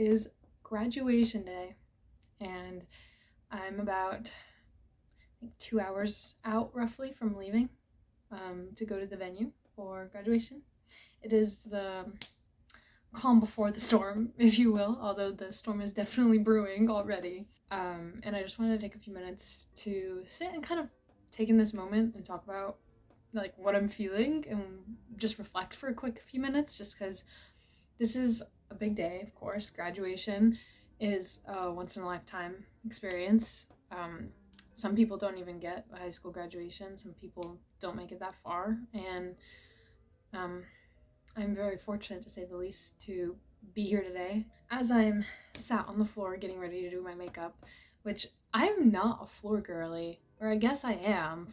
is graduation day, and I'm about 2 hours out roughly from leaving to go to the venue for graduation. It is the calm before the storm, if you will, although the storm is definitely brewing already. And I just wanted to take a few minutes to sit and kind of take in this moment and talk about like what I'm feeling and just reflect for a quick few minutes, just because this is a big day, of course. Graduation is a once in a lifetime experience. Some people don't even get a high school graduation. Some people don't make it that far, and I'm very fortunate, to say the least, to be here today. As I'm sat on the floor getting ready to do my makeup, which I'm not a floor girly, or I guess I am.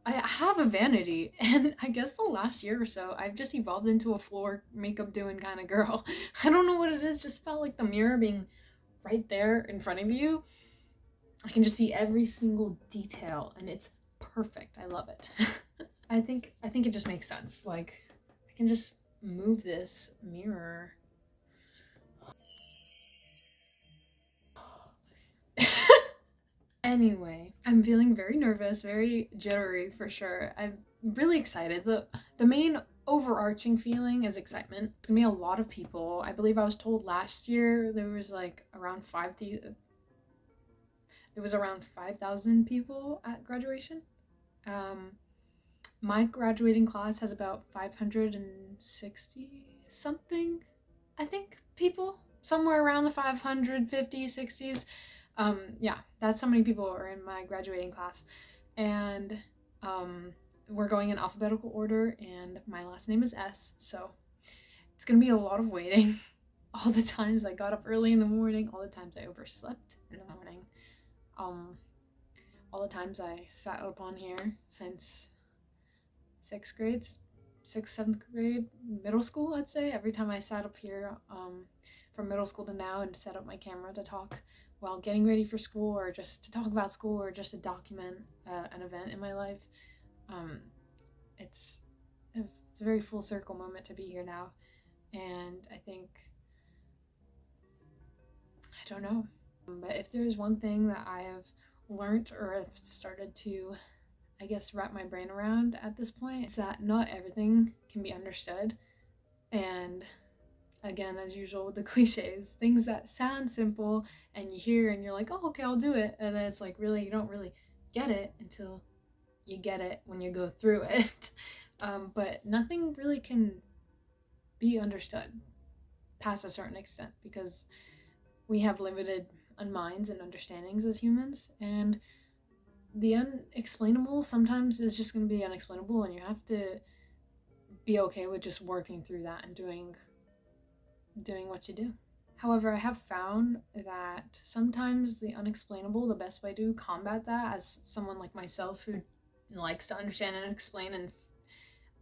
I have a vanity, and I guess the last year or so I've just evolved into a floor makeup doing kind of girl. I don't know what it is, just felt like the mirror being right there in front of you. I can just see every single detail, and it's perfect. I love it. I think it just makes sense. Like, I can just move this mirror. Anyway, I'm feeling very nervous, very jittery for sure. I'm really excited. The main overarching feeling is excitement. It's gonna be a lot of people. I believe I was told last year there was like around 5,000 people at graduation. My graduating class has about 560 something, I think, people, somewhere around the 550, 60s. Yeah, that's how many people are in my graduating class. And we're going in alphabetical order, and my last name is S, so it's gonna be a lot of waiting. All the times I got up early in the morning, all the times I overslept in the morning, all the times I sat up on here since 7th grade, middle school, I'd say. Every time I sat up here from middle school to now and set up my camera to talk while getting ready for school, or just to talk about school, or just to document an event in my life, it's a very full circle moment to be here now. And I don't know, but if there's one thing that I have learned or have started to, I guess, wrap my brain around at this point, it's that not everything can be understood. And again, as usual with the cliches, things that sound simple and you hear and you're like, oh, okay, I'll do it. And then it's like, really, you don't really get it until you get it when you go through it. But nothing really can be understood past a certain extent, because we have limited minds and understandings as humans, and the unexplainable sometimes is just going to be unexplainable, and you have to be okay with just working through that and doing what you do. However, I have found that sometimes the unexplainable, the best way to combat that, as someone like myself who likes to understand and explain and,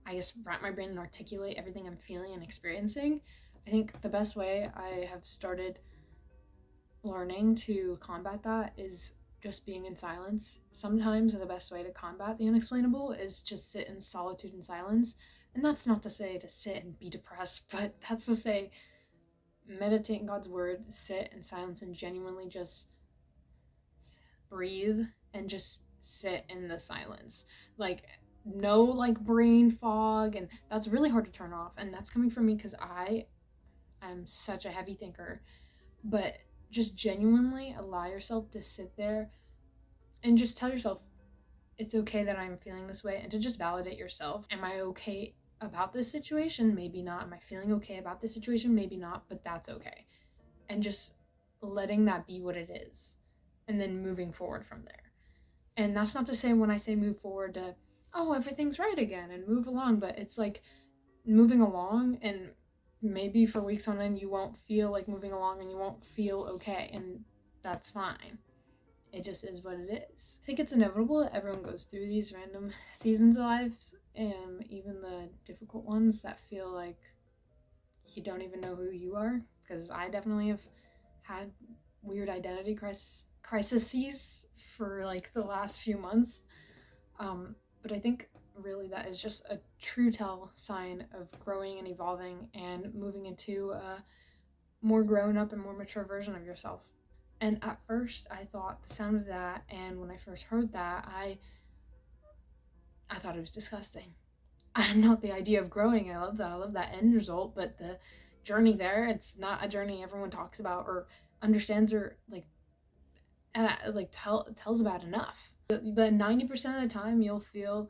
I guess, wrap my brain and articulate everything I'm feeling and experiencing, I think the best way I have started learning to combat that is just being in silence. Sometimes the best way to combat the unexplainable is just sit in solitude and silence. And that's not to say to sit and be depressed, but that's to say meditate in God's word, sit in silence, and genuinely just breathe and just sit in the silence. Like, no like brain fog, and that's really hard to turn off. And that's coming from me because I'm such a heavy thinker. But just genuinely allow yourself to sit there and just tell yourself it's okay that I'm feeling this way, and to just validate yourself. Am I okay about this situation? Maybe not. Am I feeling okay about this situation? Maybe not, but that's okay. And just letting that be what it is, and then moving forward from there. And that's not to say, when I say move forward, to, oh, everything's right again and move along, but it's like moving along, and maybe for weeks on end you won't feel like moving along and you won't feel okay, and that's fine. It just is what it is. I think it's inevitable that everyone goes through these random seasons of life, and even the difficult ones that feel like you don't even know who you are, because I definitely have had weird identity crises for like the last few months. But I think really that is just a true sign of growing and evolving and moving into a more grown up and more mature version of yourself. And at first I thought the sound of that, and when I first heard that, I thought it was disgusting. Not the idea of growing. I love that end result, but the journey there, it's not a journey everyone talks about or understands or tells about enough. The 90% of the time you'll feel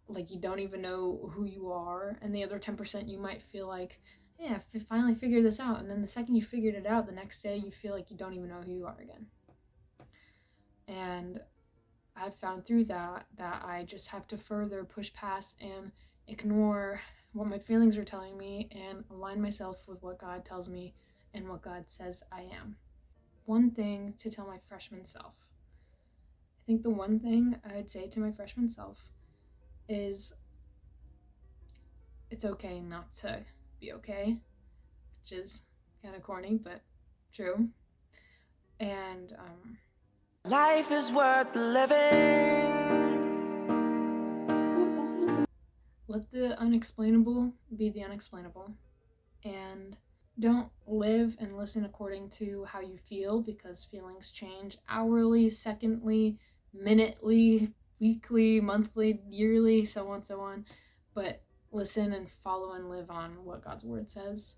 like you don't even know who you are, and the other 10% you might feel like, yeah, I finally figured this out, and then the second you figured it out, the next day you feel like you don't even know who you are again. And I've found through that I just have to further push past and ignore what my feelings are telling me and align myself with what God tells me and what God says I am. One thing to tell my freshman self. I think the one thing I'd say to my freshman self is it's okay not to be okay, which is kind of corny, but true. And life is worth living. Let the unexplainable be the unexplainable, and don't live and listen according to how you feel, because feelings change hourly, secondly, minutely, weekly, monthly, yearly, so on. But listen and follow and live on what God's word says,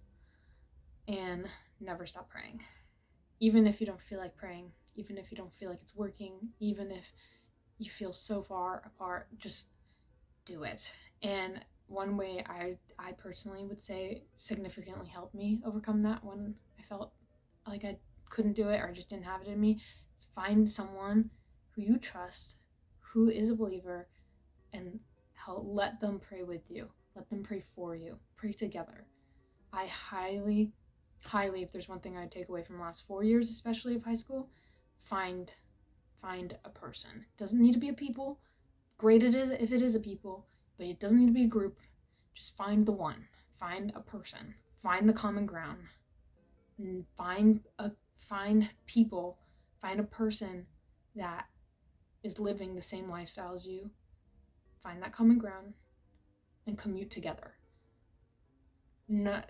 and never stop praying. Even if you don't feel like praying, even if you don't feel like it's working, even if you feel so far apart, just do it. And one way I personally would say significantly helped me overcome that when I felt like I couldn't do it or just didn't have it in me, is find someone who you trust, who is a believer, and let them pray with you. Let them pray for you. Pray together. I highly, if there's one thing I'd take away from the last 4 years, especially of high school, find a person. It doesn't need to be a people. Great it is if it is a people, but it doesn't need to be a group. Just find the one. Find a person. Find the common ground. And find people. Find a person that is living the same lifestyle as you. Find that common ground and commute together.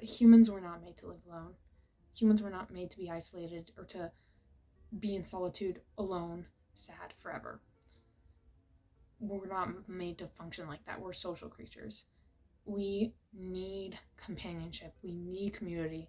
Humans were not made to live alone. Humans were not made to be isolated or to be in solitude, alone, sad forever. We're not made to function like that. We're social creatures. We need companionship. We need community.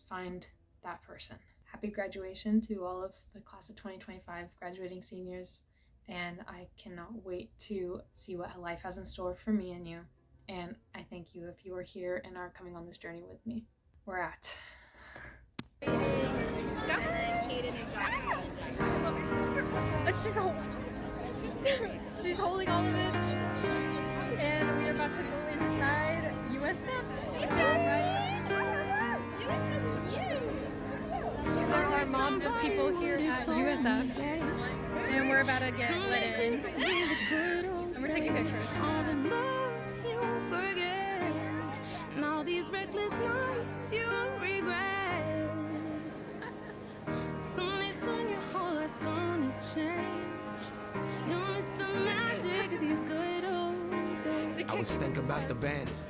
Find that person. Happy graduation to all of the class of 2025 graduating seniors, and I cannot wait to see what life has in store for me and you. And I thank you if you are here and are coming on this journey with me. We're at. She's holding all of it, and we're about to go inside USF. There are mobs of people here at USF, and we're about to get let in, and we're taking pictures. All these reckless nights you regret. Someday soon your whole life's gonna change. You'll miss the magic of these good old days. I was thinking about the band.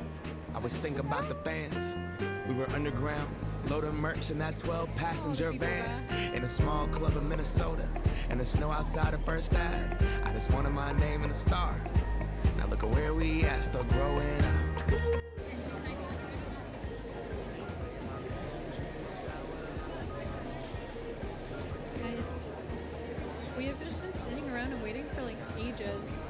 I was thinking about the fans. We were underground, loading merch in that 12-passenger van in a small club in Minnesota, and the snow outside of First Ave. I just wanted my name and a star. Now look at where we at, still growing up. We have just been sitting around and waiting for like ages.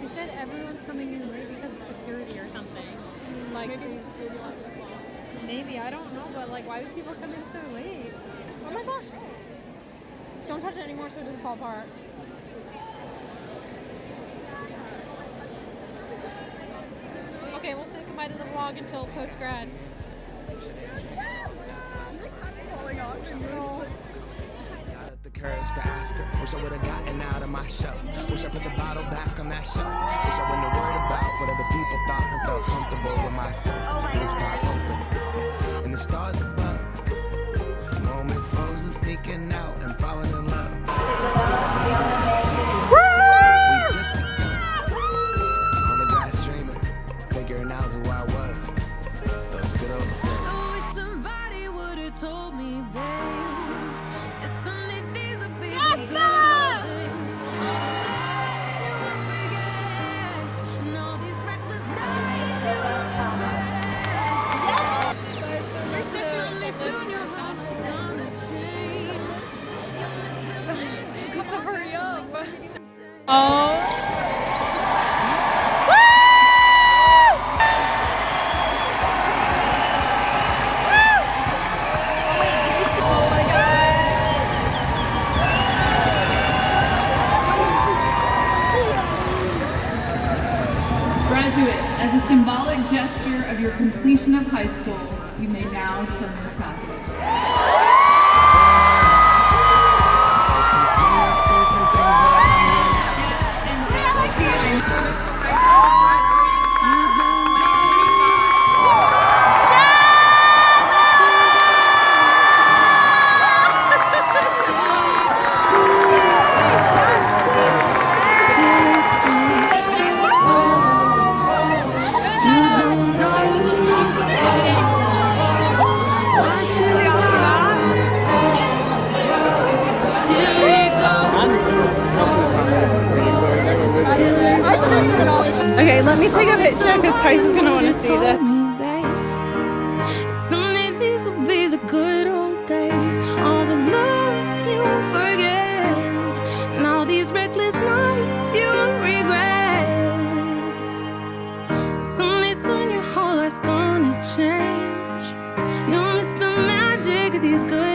They said everyone's coming in late because of security or something. Like maybe the security line was long. Maybe, I don't know, but like why would people come in so late? Oh my gosh! Don't touch it anymore so it doesn't fall apart. Okay, we'll say goodbye to the vlog until post-grad. Falling off. Got the courage to ask her. Wish I would have gotten out of my shell. Wish I put the bottle back on that shelf. Wish I wouldn't have worried about what other people thought and felt comfortable with myself. Rooftop open and the stars above. Moment frozen, sneaking out and falling in love. We just high school. You may now turn your task. There's some chaos and things, but I'm here. Let's get it. Okay, let me take a picture because Tyson's gonna want to see this. Someday these will be the good old days. All the love you won't forget, and all these reckless nights you'll regret. Someday soon your whole life's gonna change. You'll miss the magic of these good